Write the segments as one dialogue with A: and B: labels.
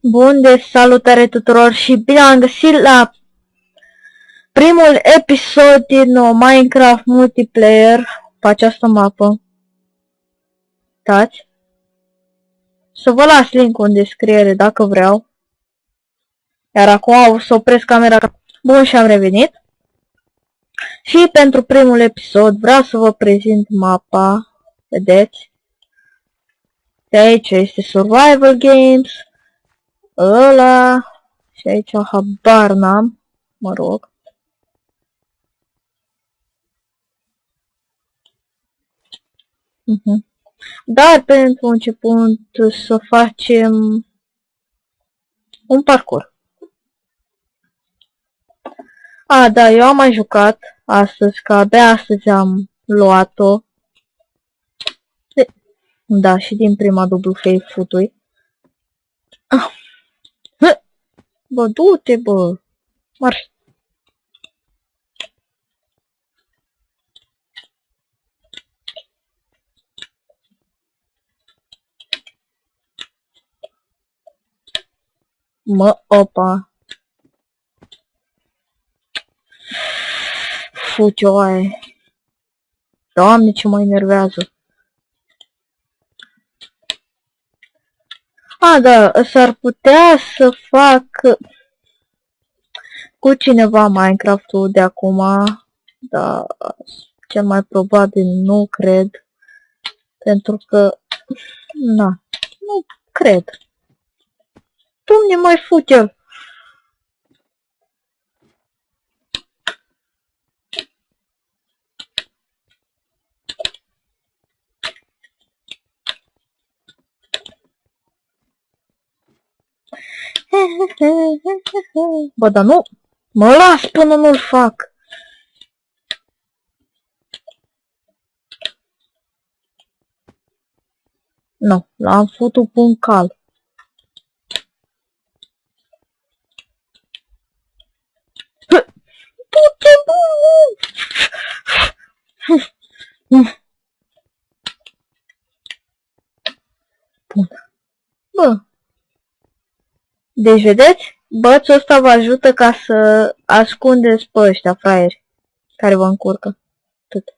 A: Bun, deci salutare tuturor și bine am găsit la primul episod din Minecraft Multiplayer pe această mapă. Uitați. Să vă las link-ul în descriere dacă vreau. Iar acum o să opresc camera. Bun, și am revenit. Și pentru primul episod vreau să vă prezint mapa. Vedeți? De aici este Survival Games. Ăla. Și aici habar n-am. Mă rog. Dar pentru început să facem un parcurs. Da, eu am mai jucat astăzi, că abia astăzi am luat-o. Da, și din prima dublu fake futui. Bă, du-te, bă. Marș. Mă, opa. Fucioaie. Doamne, ce mă enervează. Da, s-ar putea să fac cu cineva Minecraft-ul de acum, dar cel mai probabil nu cred, pentru că, nu cred. Dumne, mai fute-l! Bă, dar nu, mă las până nu-l fac. Nu, l-am făcut pe un cal. Du-te, bun. Bă. Deci, vedeți? Bățul ăsta vă ajută ca să ascundeți pe ăștia fraieri care vă încurcă. Tot.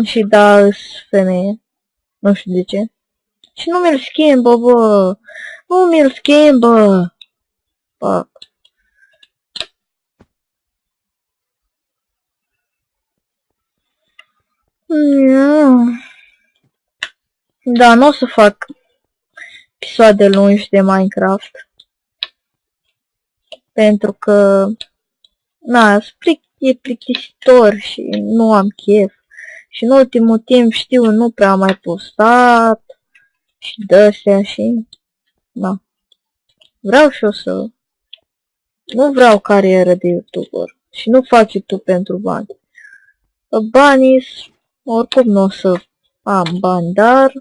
A: Și da, îs femeie. Nu știu de ce. Și nu mi-l schimbă, bă. Nu mi-l schimbă. Fuck. Da, nu o să fac episoade lungi de Minecraft. Pentru că e plictisitor și nu am chef. Și în ultimul timp știu, nu prea am mai postat. Și de-astea și... Da. Vreau și eu să... Nu vreau carieră de YouTuber. Și nu fac YouTube pentru bani. Banii, oricum nu o să am bani, dar...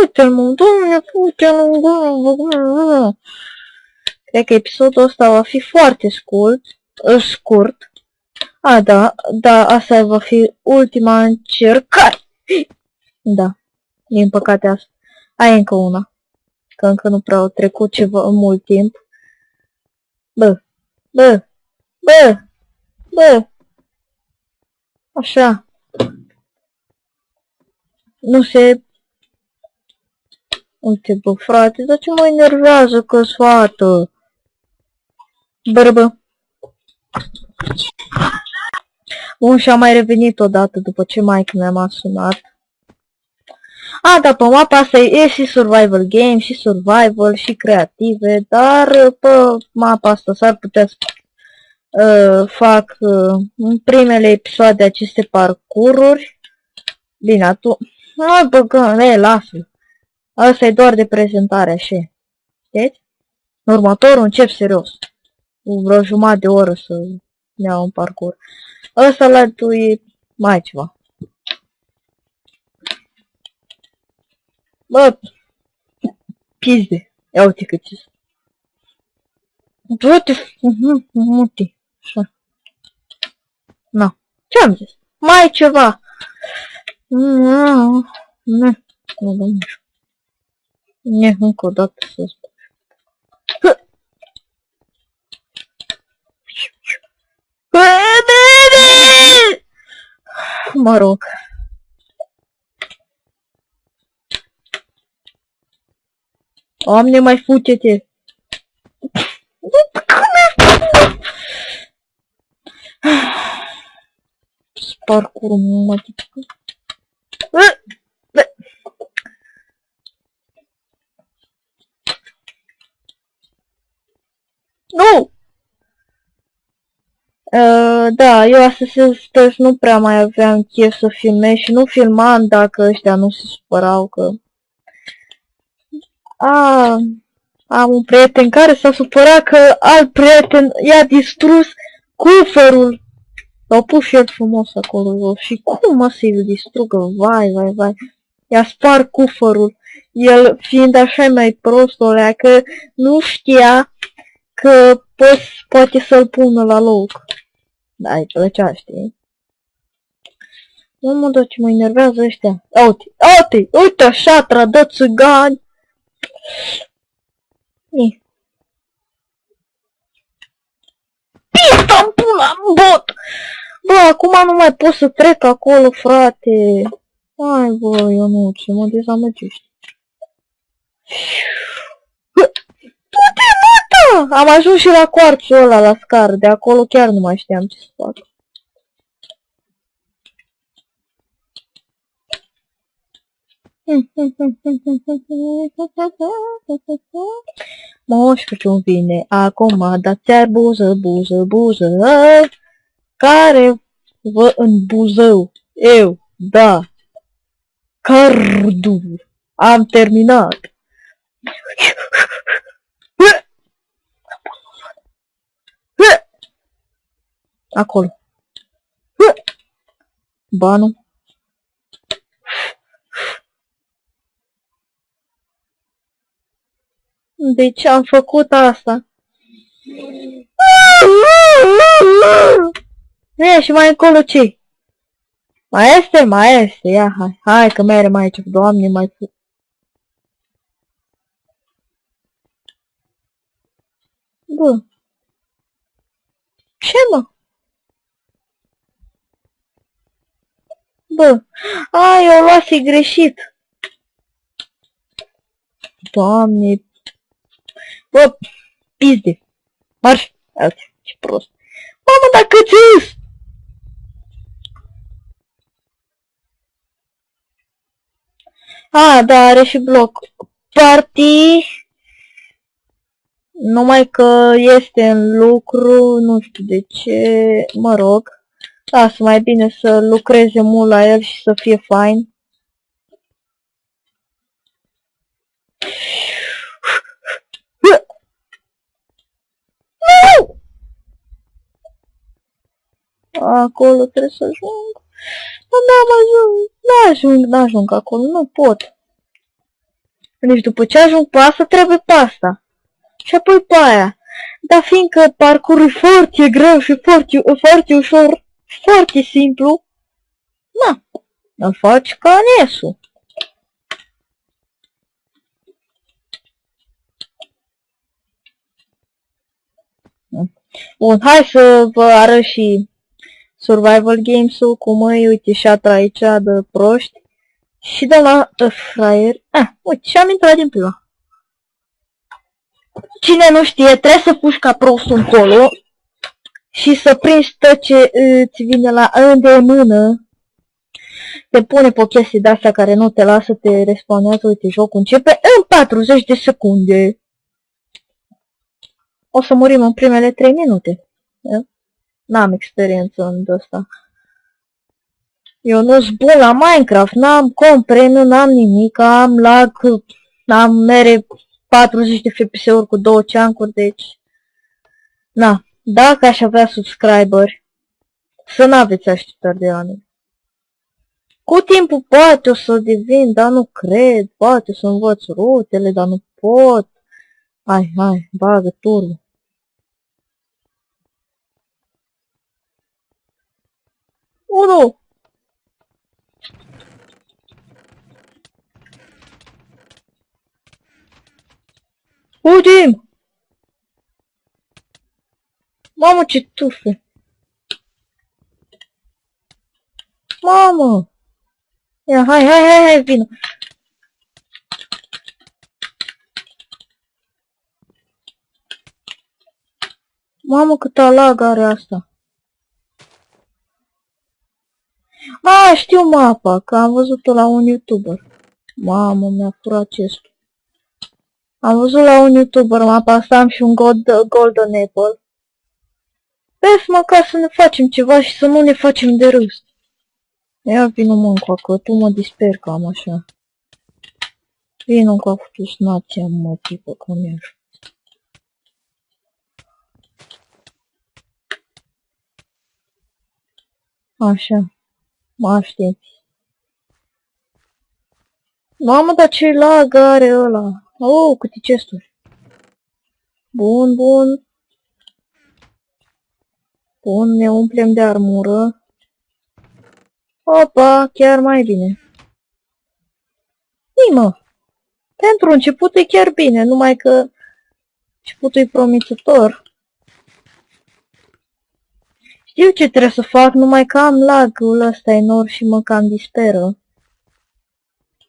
A: Uite-l, mă, doamne, uite-l, mă. Cred că episodul ăsta va fi foarte scurt. Da, asta va fi ultima încercare. Da, din păcate asta. Ai încă una. Că încă nu prea au trecut ceva mult timp. Bă. Așa. Nu se... Uite, bă, frate, dar ce mă enervează că-s fată? Bă. Bun, și am mai revenit odată după ce maică mea m-a sunat. Da, pe mapa asta e și survival game, și survival, și creative, dar pe mapa asta s-ar putea să fac în primele episoade aceste parcururi. Bine, atunci... Hai băgăm, lasă-l. Asta e doar de prezentare, așa. Știți? În următorul încep serios. Cu vreo jumătate de oră să ne iau un parcurs. Ăsta la tu e mai ceva. Bă, pizde. Ia uite cât e. Du-te, muti. Așa. Na. Ce-am zis? Mai ceva. Nu, domnule. Ne, încă o dată să spun. Mă rog. Doamne, mai fute-te. Parcurul mă tipică. Nu! Da, eu astăzi nu prea mai aveam chef să filmez și nu filmam dacă ăștia nu se supărau că... Am un prieten care s-a supărat că alt prieten i-a distrus cufărul. L-au pus și el frumos acolo și cum mă să-i distrugă? Vai. I-a spart cufărul. El fiind așa mai prostolea că nu știa că poate să-l pună la loc. Da, îi plăcea, știi? Mă, ce mă enervează ăștia. Uite, șatra de țigani. Pista-mi pula în bot! Bă, acum nu mai pot să trec acolo, frate. Hai, bă, eu nu, ce mă dezamăgești. Du-te, mătă! Am ajuns și la coarțul ăla, la scară. De acolo chiar nu mai știam ce să fac. Moș Crăciun vine acum, dați-ar buză, care vă în Buzău. Eu, da, Cardu, am terminat. Acolo. Banul. De ce am făcut asta? E, și mai încolo ce? Mai este, ia, hai că mere mai aici, Doamne, mai fu. Bă. Ce, mă? Bă, eu luase greșit. Doamne. Bă, pizde. Marș. Uite, ce prost. Mamă, dar cât ți-s? Da, are și bloc. Party. Numai că este în lucru, nu știu de ce, mă rog. Lasă mai bine să lucreze mult la el și să fie fain. Acolo trebuie să ajung. N-ajung acolo, nu pot. Deci după ce ajung pe asta, trebuie pe asta. Și apoi pe aia. Dar fiindcă parcurul e foarte greu și foarte ușor, foarte simplu, îl faci ca nesul. Bun, hai să vă arăt și Survival Games-ul, cum uite șatra aici de proști. Și de la fraier. Uite, și am intrat din prima. Cine nu știe, trebuie să puși ca prostul încolo și să prinzi tot ce îți vine la îndemână. Te pune pe chestii de-astea care nu te lasă, te respawnează, uite, jocul începe în 40 de secunde. O să murim în primele 3 minute. N-am experiență în ăsta. Eu nu-s bun la Minecraft, n-am comp premium, n-am nimic, am lag, am mere 40 de FPS-uri cu 2 ceancuri, deci... Na, dacă aș avea subscriberi, să n-aveți așteptări de la mine. Cu timpul poate o să devin, dar nu cred, poate să învăț rutele, dar nu pot. Hai, bagă turbo. Unu! Fugim! Mamă, ce tufe! Mamă! Ia, hai, vină! Mamă, câtă lag are asta! A, știu mapa, că am văzut-o la un YouTuber. Mamă, mi-a furat chestul. Am văzut la un YouTuber mapa asta, am și un Golden Apple. Vezi, măcar să ne facem ceva și să nu ne facem de râs. Ia vină mă încoacă, tu mă disper cam așa. Vină încoacă tu snația, mă, tipă, că mi-aș. Așa, mă aștepți. Mamă, dar ce lag are ăla? Oh, câte chesturi. Bun. Bun, ne umplem de armură. Opa, chiar mai bine. Mă, pentru început e chiar bine, numai că începutul e promițător. Știu ce trebuie să fac, numai că am lag-ul ăsta enorm și mă cam disperă.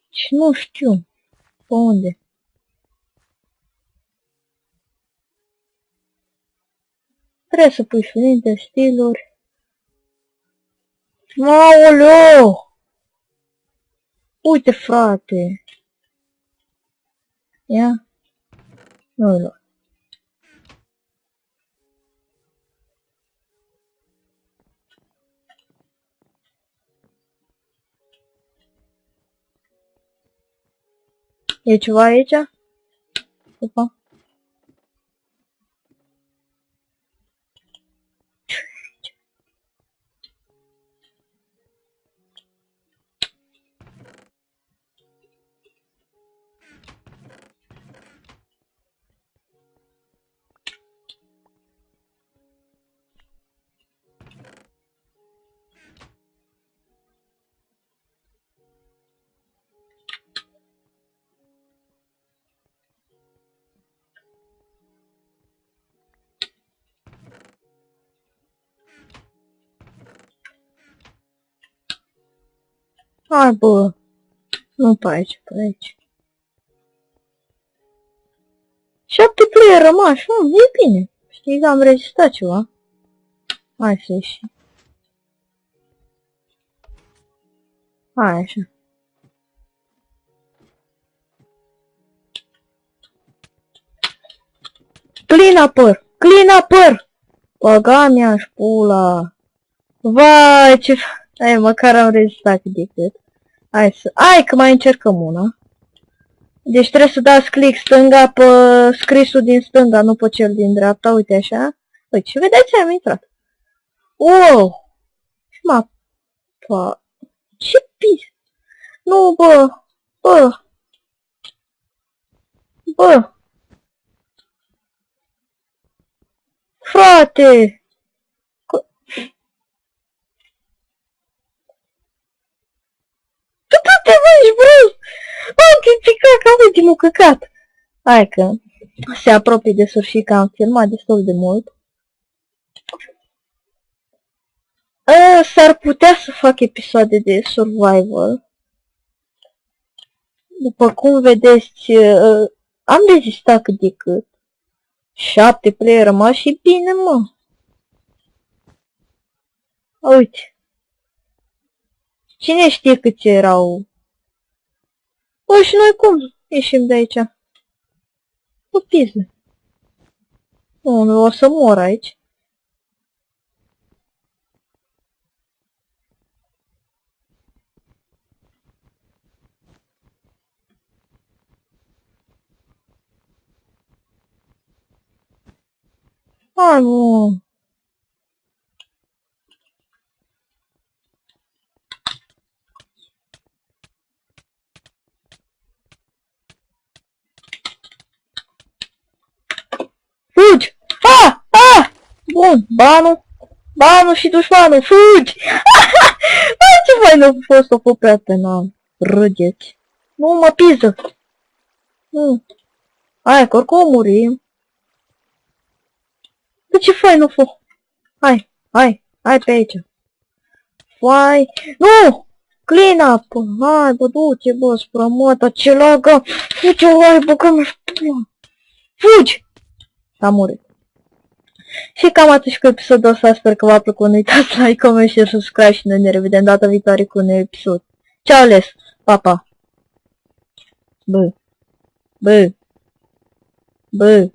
A: Și nu știu pe unde. Trebuie să pui flinte, stiluri. Aoleo! Uite, frate! Ia? Nu-i lua. E ceva aici? Opa. Hai, bă. Nu pe aici, pe aici. 7 player rămași, e bine. Știi că am rezistat ceva. Hai să ieși. Hai așa. Clean upper! Băga mi-aș pula. Vai, ce... Hai, măcar am rezistat cât de cât. Hai că mai încercăm una. Deci trebuie să dați click stânga pe scrisul din stânga, nu pe cel din dreapta. Uite așa. Uite, și vedeți, am intrat. Wow! Și mapa. Ce pis? Nu, bă. Frate! Tu te vezi, bro! Am picat ca ultimul căcat. Hai că se apropie de sfârșit, că am filmat destul de mult. S-ar putea să fac episoade de survival. După cum vedeți, am rezistat cât de cât. 7 player rămași și bine, mă. Uite. Cine știe câți erau? Bă, și noi cum ieșim de aici? O piză. Nu, o să mor aici. Hai, mă. Fugi! Ah! Ah! Bun, banul și dușmanul, fugi! Ai, ce fain a fost o prietena, râdeți. Nu mă piză. Nu. Hai, că oricum murim. Bă, ce fain a fost. Hai pe aici. Hai, nu! Clean up! Hai, bă, du-te, bă, sprămătă, ce lagă! Fugi, hai, bă, că fugi! S-a murit. Și cam atât și cu episodul ăsta, sper că v-a plăcut, nu uitați like, comment, share, subscribe și noi ne revedem data viitoare cu un episod. Ceau, les! Pa, pa! Bă!